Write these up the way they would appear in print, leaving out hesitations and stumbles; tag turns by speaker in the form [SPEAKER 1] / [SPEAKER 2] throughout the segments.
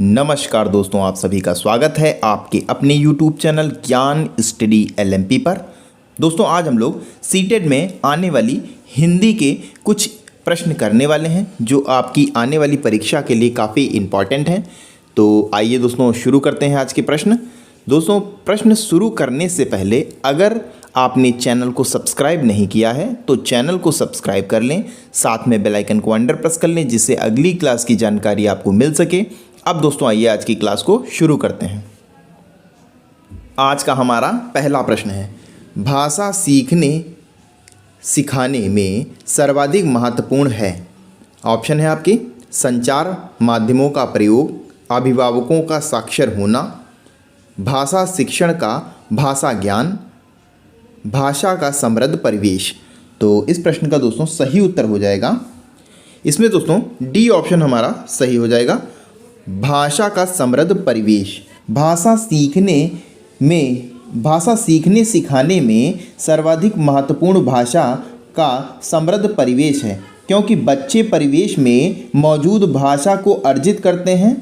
[SPEAKER 1] नमस्कार दोस्तों, आप सभी का स्वागत है आपके अपने YouTube चैनल ज्ञान स्टडी LMP पर। दोस्तों आज हम लोग सीटेट में आने वाली हिंदी के कुछ प्रश्न करने वाले हैं जो आपकी आने वाली परीक्षा के लिए काफ़ी इम्पॉर्टेंट हैं। तो आइए दोस्तों शुरू करते हैं आज के प्रश्न। दोस्तों प्रश्न शुरू करने से पहले अगर आपने चैनल को सब्सक्राइब नहीं किया है तो चैनल को सब्सक्राइब कर लें, साथ में बेल आइकन को अंडर प्रेस कर लें जिससे अगली क्लास की जानकारी आपको मिल सके। अब दोस्तों आइए आज की क्लास को शुरू करते हैं। आज का हमारा पहला प्रश्न है, भाषा सीखने सिखाने में सर्वाधिक महत्वपूर्ण है। ऑप्शन है आपके संचार माध्यमों का प्रयोग, अभिभावकों का साक्षर होना, भाषा शिक्षण का भाषा ज्ञान, भाषा का समृद्ध परिवेश। तो इस प्रश्न का दोस्तों सही उत्तर हो जाएगा, इसमें दोस्तों डी ऑप्शन हमारा सही हो जाएगा, भाषा का समृद्ध परिवेश। भाषा सीखने सिखाने में सर्वाधिक महत्वपूर्ण भाषा का समृद्ध परिवेश है, क्योंकि बच्चे परिवेश में मौजूद भाषा को अर्जित करते हैं।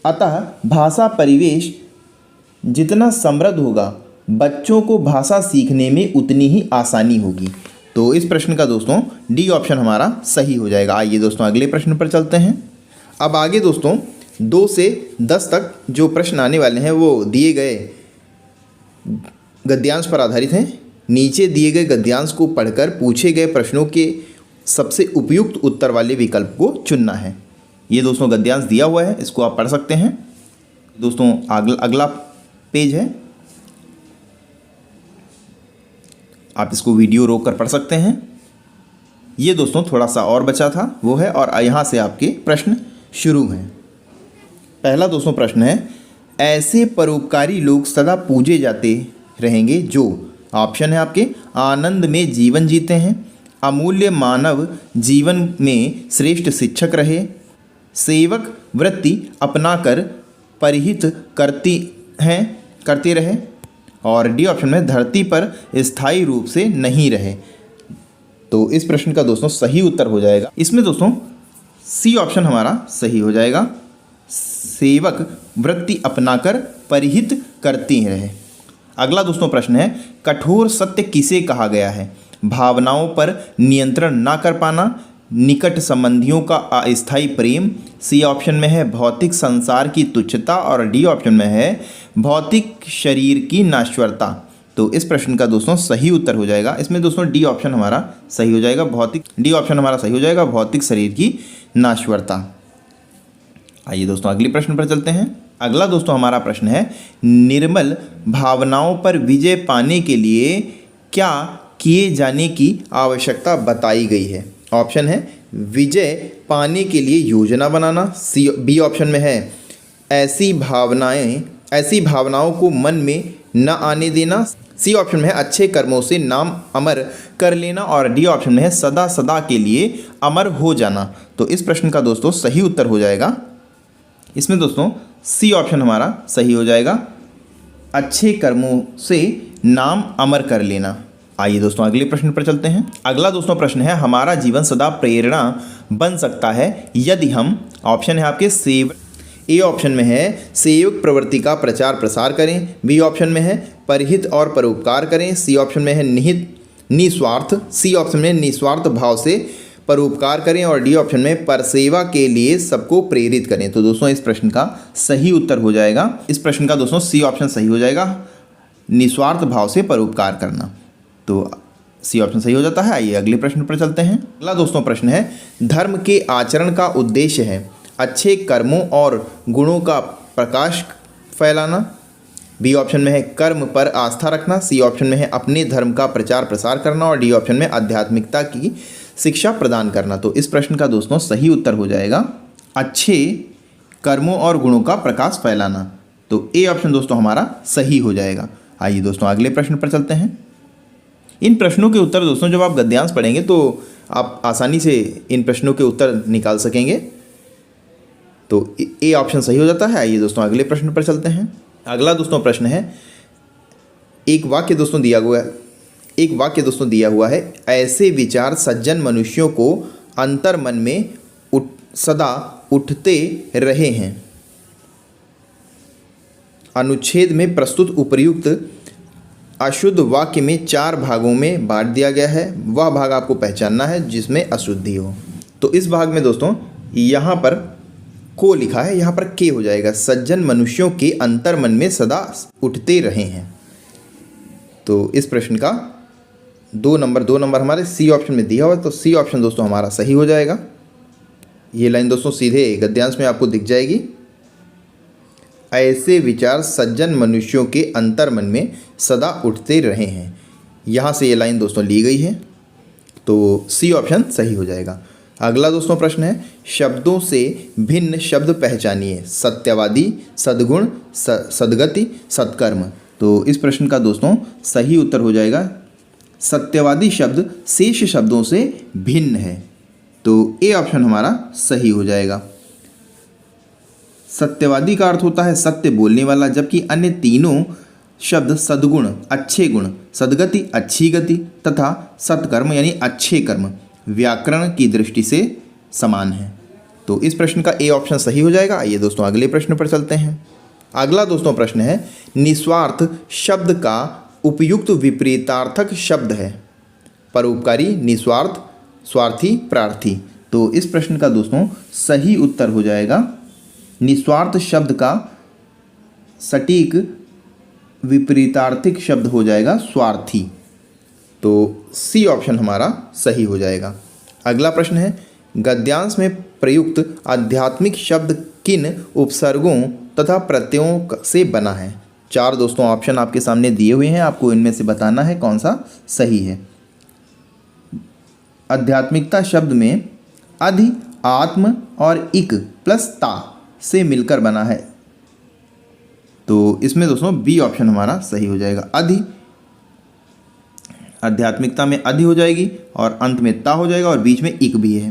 [SPEAKER 1] अतः भाषा परिवेश जितना समृद्ध होगा, बच्चों को भाषा सीखने में उतनी ही आसानी होगी। तो इस प्रश्न का दोस्तों डी ऑप्शन हमारा सही हो जाएगा। आइए दोस्तों अगले प्रश्न पर चलते हैं। अब आगे दोस्तों 2 से 10 तक जो प्रश्न आने वाले हैं वो दिए गए गद्यांश पर आधारित हैं। नीचे दिए गए गद्यांश को पढ़कर पूछे गए प्रश्नों के सबसे उपयुक्त उत्तर वाले विकल्प को चुनना है। ये दोस्तों गद्यांश दिया हुआ है, इसको आप पढ़ सकते हैं। दोस्तों अगला पेज है, आप इसको वीडियो रोक कर पढ़ सकते हैं। ये दोस्तों थोड़ा सा और बचा था वो है, और यहाँ से आपके प्रश्न शुरू हैं। पहला दोस्तों प्रश्न है, ऐसे परोपकारी लोग सदा पूजे जाते रहेंगे जो, ऑप्शन है आपके आनंद में जीवन जीते हैं, अमूल्य मानव जीवन में श्रेष्ठ शिक्षक रहे, सेवक वृत्ति अपनाकर परिहित करते रहे, और डी ऑप्शन में धरती पर स्थायी रूप से नहीं रहे। तो इस प्रश्न का दोस्तों सही उत्तर हो जाएगा, इसमें दोस्तों सी ऑप्शन हमारा सही हो जाएगा, सेवक वृत्ति अपनाकर परिहित करती रहे। अगला दोस्तों प्रश्न है, कठोर सत्य किसे कहा गया है? भावनाओं पर नियंत्रण ना कर पाना, निकट संबंधियों का अस्थायी प्रेम, सी ऑप्शन में है भौतिक संसार की तुच्छता, और डी ऑप्शन में है भौतिक शरीर की नाश्वरता। तो इस प्रश्न का दोस्तों सही उत्तर हो जाएगा, इसमें दोस्तों डी ऑप्शन हमारा सही हो जाएगा, भौतिक शरीर की नाश्वरता। आइए दोस्तों अगले प्रश्न पर चलते हैं। अगला दोस्तों हमारा प्रश्न है, निर्मल भावनाओं पर विजय पाने के लिए क्या किए जाने की आवश्यकता बताई गई है? ऑप्शन है विजय पाने के लिए योजना बनाना, बी ऑप्शन में है ऐसी भावनाओं को मन में न आने देना, सी ऑप्शन में है अच्छे कर्मों से नाम अमर कर लेना, और डी ऑप्शन में है सदा सदा के लिए अमर हो जाना। तो इस प्रश्न का दोस्तों सही उत्तर हो जाएगा, इसमें दोस्तों सी ऑप्शन हमारा सही हो जाएगा, अच्छे कर्मों से नाम अमर कर लेना। आइए दोस्तों अगले प्रश्न पर चलते हैं। अगला दोस्तों प्रश्न है, हमारा जीवन सदा प्रेरणा बन सकता है यदि हम, ऑप्शन है आपके ए ऑप्शन में है सेवक प्रवृत्ति का प्रचार प्रसार करें, बी ऑप्शन में है परिहित और परोपकार करें, सी ऑप्शन में है निस्वार्थ भाव से परोपकार करें, और डी ऑप्शन में परसेवा के लिए सबको प्रेरित करें। तो दोस्तों इस प्रश्न का सही उत्तर हो जाएगा, इस प्रश्न का दोस्तों सी ऑप्शन सही हो जाएगा, निस्वार्थ भाव से परोपकार करना। तो सी ऑप्शन सही हो जाता है। आइए अगले प्रश्न पर चलते हैं। अगला दोस्तों प्रश्न है, धर्म के आचरण का उद्देश्य है अच्छे कर्मों और गुणों का प्रकाश फैलाना, बी ऑप्शन में है कर्म पर आस्था रखना, सी ऑप्शन में है अपने धर्म का प्रचार प्रसार करना, और डी ऑप्शन में आध्यात्मिकता की शिक्षा प्रदान करना। तो इस प्रश्न का दोस्तों सही उत्तर हो जाएगा, अच्छे कर्मों और गुणों का प्रकाश फैलाना। तो ए ऑप्शन दोस्तों हमारा सही हो जाएगा। आइए दोस्तों अगले प्रश्न पर चलते हैं। इन प्रश्नों के उत्तर दोस्तों जब आप गद्यांश पढ़ेंगे तो आप आसानी से इन प्रश्नों के उत्तर निकाल सकेंगे। तो ए ऑप्शन सही हो जाता है। आइए दोस्तों अगले प्रश्न पर चलते हैं। अगला दोस्तों प्रश्न है, एक वाक्य दोस्तों दिया हुआ है, ऐसे विचार सज्जन मनुष्यों को अंतर मन में सदा उठते रहे हैं। अनुच्छेद में प्रस्तुत उपर्युक्त अशुद्ध वाक्य में 4 भागों में बांट दिया गया है। वह भाग आपको पहचानना है जिसमें अशुद्धि हो। तो इस भाग में दोस्तों यहाँ पर को लिखा है, यहाँ पर के हो जाएगा। सज्जन मनुष्यों के अंतर मन में सदा उठते रहे हैं। तो इस प्रश्न का 2 नंबर हमारे सी ऑप्शन में दिया हुआ है, तो सी ऑप्शन दोस्तों हमारा सही हो जाएगा। ये लाइन दोस्तों सीधे गद्यांश में आपको दिख जाएगी। ऐसे विचार सज्जन मनुष्यों के अंतर मन में सदा उठते रहे हैं, यहाँ से ये लाइन दोस्तों ली गई है। तो सी ऑप्शन सही हो जाएगा। अगला दोस्तों प्रश्न है, शब्दों से भिन्न शब्द पहचानिए। सत्यवादी, सद्गुण, सद्गति, सत्कर्म। तो इस प्रश्न का दोस्तों सही उत्तर हो जाएगा सत्यवादी शब्द शेष शब्दों से भिन्न है। तो ए ऑप्शन हमारा सही हो जाएगा। सत्यवादी का अर्थ होता है सत्य बोलने वाला, जबकि अन्य तीनों शब्द सद्गुण अच्छे गुण, सद्गति अच्छी गति तथा सत्कर्म यानी अच्छे कर्म व्याकरण की दृष्टि से समान है। तो इस प्रश्न का ए ऑप्शन सही हो जाएगा। आइए दोस्तों अगले प्रश्न पर चलते हैं। अगला दोस्तों प्रश्न है, निस्वार्थ शब्द का उपयुक्त विपरीतार्थक शब्द है। परोपकारी, निस्वार्थ, स्वार्थी, प्रार्थी। तो इस प्रश्न का दोस्तों सही उत्तर हो जाएगा, निस्वार्थ शब्द का सटीक विपरीतार्थिक शब्द हो जाएगा स्वार्थी। तो सी ऑप्शन हमारा सही हो जाएगा। अगला प्रश्न है, गद्यांश में प्रयुक्त आध्यात्मिक शब्द किन उपसर्गों तथा प्रत्ययों से बना है। 4 दोस्तों ऑप्शन आपके सामने दिए हुए हैं, आपको इनमें से बताना है कौन सा सही है। आध्यात्मिकता शब्द में अधि, आत्म और इक प्लस ता से मिलकर बना है। तो इसमें दोस्तों बी ऑप्शन हमारा सही हो जाएगा। अधि, आध्यात्मिकता में अधि हो जाएगी और अंत में ता हो जाएगा और बीच में इक भी है।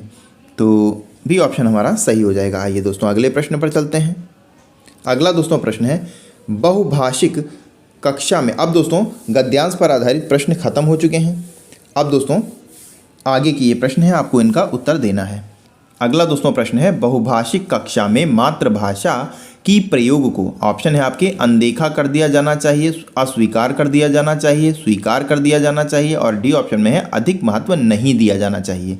[SPEAKER 1] तो बी ऑप्शन हमारा सही हो जाएगा। आइए दोस्तों अगले प्रश्न पर चलते हैं। अगला दोस्तों प्रश्न है, बहुभाषिक कक्षा में। अब दोस्तों गद्यांश पर आधारित प्रश्न खत्म हो चुके हैं। अब दोस्तों आगे की ये प्रश्न है, आपको इनका उत्तर देना है। अगला दोस्तों प्रश्न है, बहुभाषिक कक्षा में मातृभाषा की प्रयोग को, ऑप्शन है आपके, अनदेखा कर दिया जाना चाहिए, अस्वीकार कर दिया जाना चाहिए, स्वीकार कर दिया जाना चाहिए और डी ऑप्शन में है अधिक महत्व नहीं दिया जाना चाहिए।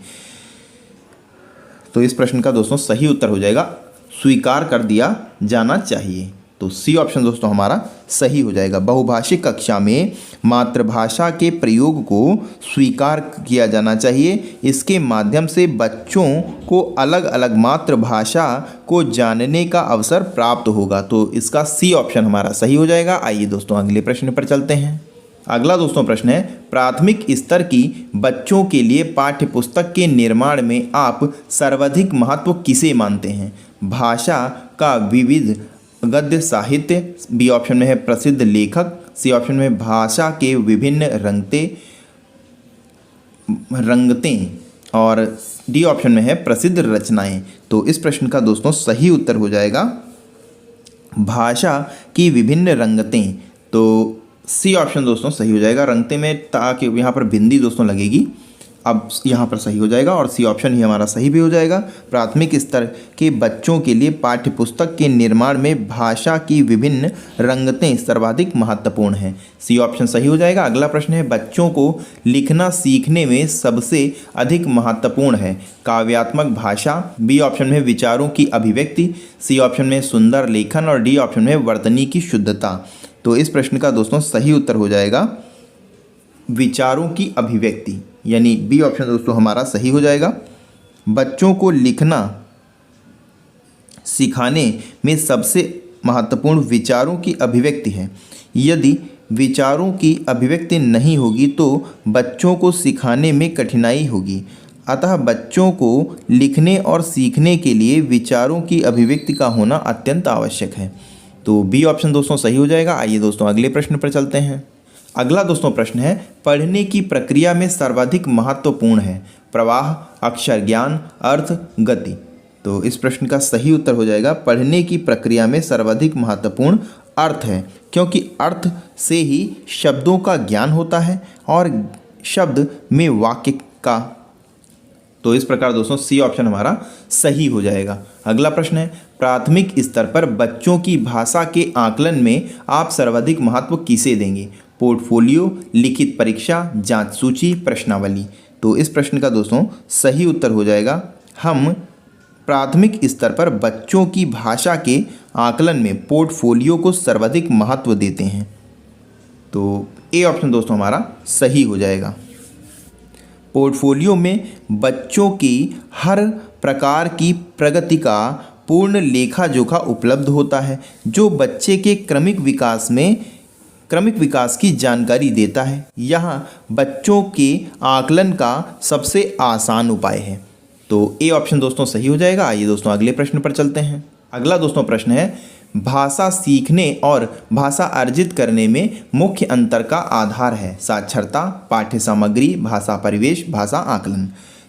[SPEAKER 1] तो इस प्रश्न का दोस्तों सही उत्तर हो जाएगा स्वीकार कर दिया जाना चाहिए। तो सी ऑप्शन दोस्तों हमारा सही हो जाएगा। बहुभाषिक कक्षा में मातृभाषा के प्रयोग को स्वीकार किया जाना चाहिए। इसके माध्यम से बच्चों को अलग अलग मातृभाषा को जानने का अवसर प्राप्त होगा। तो इसका सी ऑप्शन हमारा सही हो जाएगा। आइए दोस्तों अगले प्रश्न पर चलते हैं। अगला दोस्तों प्रश्न है, प्राथमिक स्तर की बच्चों के लिए पाठ्य पुस्तक के निर्माण में आप सर्वाधिक महत्व किसे मानते हैं। भाषा का विविध गद्य साहित्य, बी ऑप्शन में है प्रसिद्ध लेखक, सी ऑप्शन में भाषा के विभिन्न रंगतें और डी ऑप्शन में है प्रसिद्ध रचनाएं। तो इस प्रश्न का दोस्तों सही उत्तर हो जाएगा भाषा की विभिन्न रंगतें। तो सी ऑप्शन दोस्तों सही हो जाएगा। रंगते में ताकि यहाँ पर बिंदी दोस्तों लगेगी, अब यहाँ पर सही हो जाएगा और सी ऑप्शन ही हमारा सही भी हो जाएगा। प्राथमिक स्तर के बच्चों के लिए पाठ्य पुस्तक के निर्माण में भाषा की विभिन्न रंगतें सर्वाधिक महत्वपूर्ण हैं। सी ऑप्शन सही हो जाएगा। अगला प्रश्न है, बच्चों को लिखना सीखने में सबसे अधिक महत्वपूर्ण है काव्यात्मक भाषा, बी ऑप्शन में विचारों की अभिव्यक्ति, सी ऑप्शन में सुंदर लेखन और डी ऑप्शन में वर्तनी की शुद्धता। तो इस प्रश्न का दोस्तों सही उत्तर हो जाएगा विचारों की अभिव्यक्ति, यानी बी ऑप्शन दोस्तों हमारा सही हो जाएगा। बच्चों को लिखना सिखाने में सबसे महत्वपूर्ण विचारों की अभिव्यक्ति है। यदि विचारों की अभिव्यक्ति नहीं होगी तो बच्चों को सिखाने में कठिनाई होगी। अतः बच्चों को लिखने और सीखने के लिए विचारों की अभिव्यक्ति का होना अत्यंत आवश्यक है। तो बी ऑप्शन दोस्तों सही हो जाएगा। आइए दोस्तों अगले प्रश्न पर चलते हैं। अगला दोस्तों प्रश्न है, पढ़ने की प्रक्रिया में सर्वाधिक महत्वपूर्ण है प्रवाह, अक्षर ज्ञान, अर्थ, गति। तो इस प्रश्न का सही उत्तर हो जाएगा पढ़ने की प्रक्रिया में सर्वाधिक महत्वपूर्ण अर्थ है, क्योंकि अर्थ से ही शब्दों का ज्ञान होता है और शब्द में वाक्य का तो इस प्रकार दोस्तों सी ऑप्शन हमारा सही हो जाएगा। अगला प्रश्न है, प्राथमिक स्तर पर बच्चों की भाषा के आकलन में आप सर्वाधिक महत्व किसे देंगे? पोर्टफोलियो, लिखित परीक्षा, जांच सूची, प्रश्नावली। तो इस प्रश्न का दोस्तों सही उत्तर हो जाएगा, हम प्राथमिक स्तर पर बच्चों की भाषा के आकलन में पोर्टफोलियो को सर्वाधिक महत्व देते हैं। तो ए ऑप्शन दोस्तों हमारा सही हो जाएगा। पोर्टफोलियो में बच्चों की हर प्रकार की प्रगति का पूर्ण लेखा जोखा उपलब्ध होता है, जो बच्चे के क्रमिक विकास की जानकारी देता है। यह बच्चों के आकलन का सबसे आसान उपाय है। तो ए ऑप्शन दोस्तों सही हो जाएगा। आइए दोस्तों अगले प्रश्न पर चलते हैं। अगला दोस्तों प्रश्न है, भाषा सीखने और भाषा अर्जित करने में मुख्य अंतर का आधार है? साक्षरता, पाठ्य सामग्री, भाषा परिवेश, भाषा आकलन।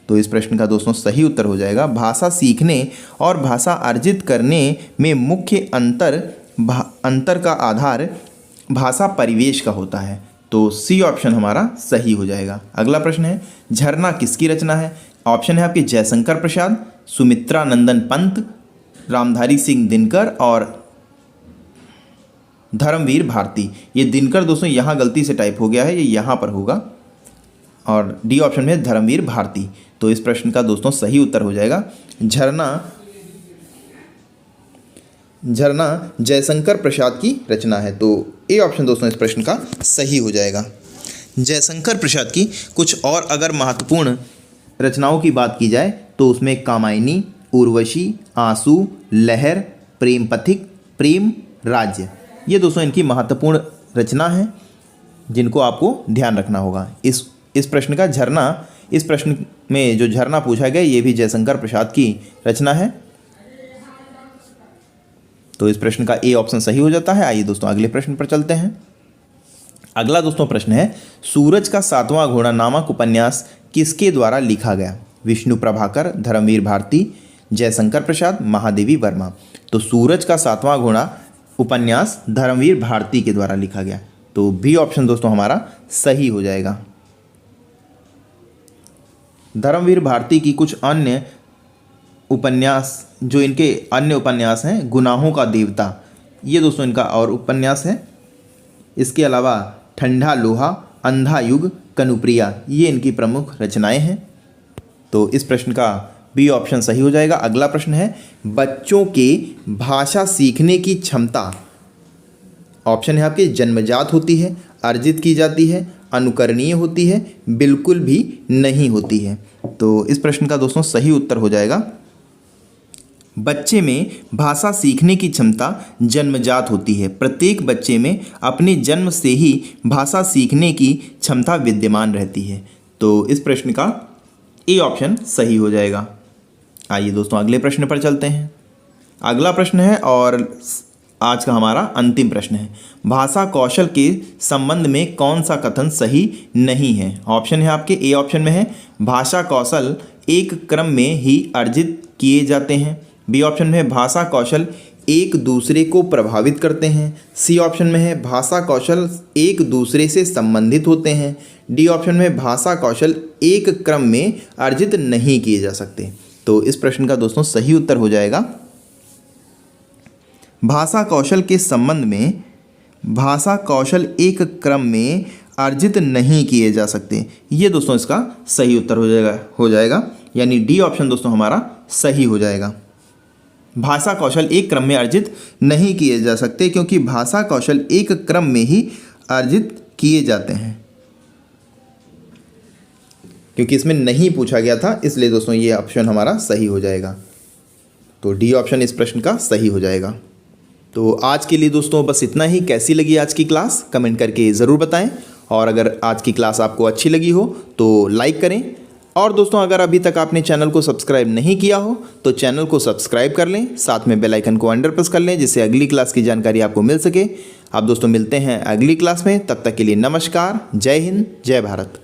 [SPEAKER 1] तो इस प्रश्न का दोस्तों सही उत्तर हो जाएगा, भाषा सीखने और भाषा अर्जित करने में मुख्य अंतर का आधार भाषा परिवेश का होता है। तो सी ऑप्शन हमारा सही हो जाएगा। अगला प्रश्न है, झरना किसकी रचना है? ऑप्शन है आपके जयशंकर प्रसाद, सुमित्रा नंदन पंत, रामधारी सिंह दिनकर और धर्मवीर भारती। ये दिनकर दोस्तों यहाँ गलती से टाइप हो गया है, ये यहाँ पर होगा, और डी ऑप्शन में धर्मवीर भारती। तो इस प्रश्न का दोस्तों सही उत्तर हो जाएगा, झरना जयशंकर प्रसाद की रचना है। तो ए ऑप्शन दोस्तों इस प्रश्न का सही हो जाएगा। जयशंकर प्रसाद की कुछ और अगर महत्वपूर्ण रचनाओं की बात की जाए तो उसमें कामायनी, उर्वशी, आंसू, लहर, प्रेम पथिक, प्रेम राज्य, ये दोस्तों इनकी महत्वपूर्ण रचना है जिनको आपको ध्यान रखना होगा। इस प्रश्न का झरना, इस प्रश्न में जो झरना पूछा गया ये भी जयशंकर प्रसाद की रचना है। तो इस प्रश्न का ए ऑप्शन सही हो जाता है। आइए दोस्तों अगले प्रश्न पर चलते हैं। अगला दोस्तों प्रश्न है, सूरज का 7वां घोड़ा नामक उपन्यास किसके द्वारा लिखा गया? विष्णु प्रभाकर, धर्मवीर भारती, जयशंकर प्रसाद, महादेवी वर्मा। तो सूरज का 7वां घोड़ा उपन्यास धर्मवीर भारती के द्वारा लिखा गया। तो बी ऑप्शन दोस्तों हमारा सही हो जाएगा। धर्मवीर भारती की कुछ अन्य उपन्यास, जो इनके अन्य उपन्यास हैं, गुनाहों का देवता, ये दोस्तों इनका और उपन्यास है। इसके अलावा ठंडा लोहा, अंधा युग, कनुप्रिया, ये इनकी प्रमुख रचनाएं हैं। तो इस प्रश्न का बी ऑप्शन सही हो जाएगा। अगला प्रश्न है, बच्चों के भाषा सीखने की क्षमता, ऑप्शन है आपके जन्मजात होती है, अर्जित की जाती है, अनुकरणीय होती है, बिल्कुल भी नहीं होती है। तो इस प्रश्न का दोस्तों सही उत्तर हो जाएगा, बच्चे में भाषा सीखने की क्षमता जन्मजात होती है। प्रत्येक बच्चे में अपने जन्म से ही भाषा सीखने की क्षमता विद्यमान रहती है। तो इस प्रश्न का ए ऑप्शन सही हो जाएगा। आइए दोस्तों अगले प्रश्न पर चलते हैं। अगला प्रश्न है और आज का हमारा अंतिम प्रश्न है, भाषा कौशल के संबंध में कौन सा कथन सही नहीं है? ऑप्शन है आपके, ए ऑप्शन में है भाषा कौशल एक क्रम में ही अर्जित किए जाते हैं, बी ऑप्शन में है भाषा कौशल एक दूसरे को प्रभावित करते हैं, सी ऑप्शन में है भाषा कौशल एक दूसरे से संबंधित होते हैं, डी ऑप्शन में भाषा कौशल एक क्रम में अर्जित नहीं किए जा सकते। तो इस प्रश्न का दोस्तों सही उत्तर हो जाएगा, भाषा कौशल के संबंध में भाषा कौशल एक क्रम में अर्जित नहीं किए जा सकते, ये दोस्तों इसका सही उत्तर हो जाएगा, यानी डी ऑप्शन दोस्तों हमारा सही हो जाएगा। भाषा कौशल एक क्रम में अर्जित नहीं किए जा सकते क्योंकि भाषा कौशल एक क्रम में ही अर्जित किए जाते हैं। क्योंकि इसमें नहीं पूछा गया था इसलिए दोस्तों ये ऑप्शन हमारा सही हो जाएगा। तो डी ऑप्शन इस प्रश्न का सही हो जाएगा। तो आज के लिए दोस्तों बस इतना ही। कैसी लगी आज की क्लास कमेंट करके ज़रूर बताएं, और अगर आज की क्लास आपको अच्छी लगी हो तो लाइक करें, और दोस्तों अगर अभी तक आपने चैनल को सब्सक्राइब नहीं किया हो तो चैनल को सब्सक्राइब कर लें, साथ में बेल आइकन को अंडर प्रेस कर लें जिससे अगली क्लास की जानकारी आपको मिल सके। आप दोस्तों मिलते हैं अगली क्लास में, तब तक के लिए नमस्कार, जय हिंद, जय भारत।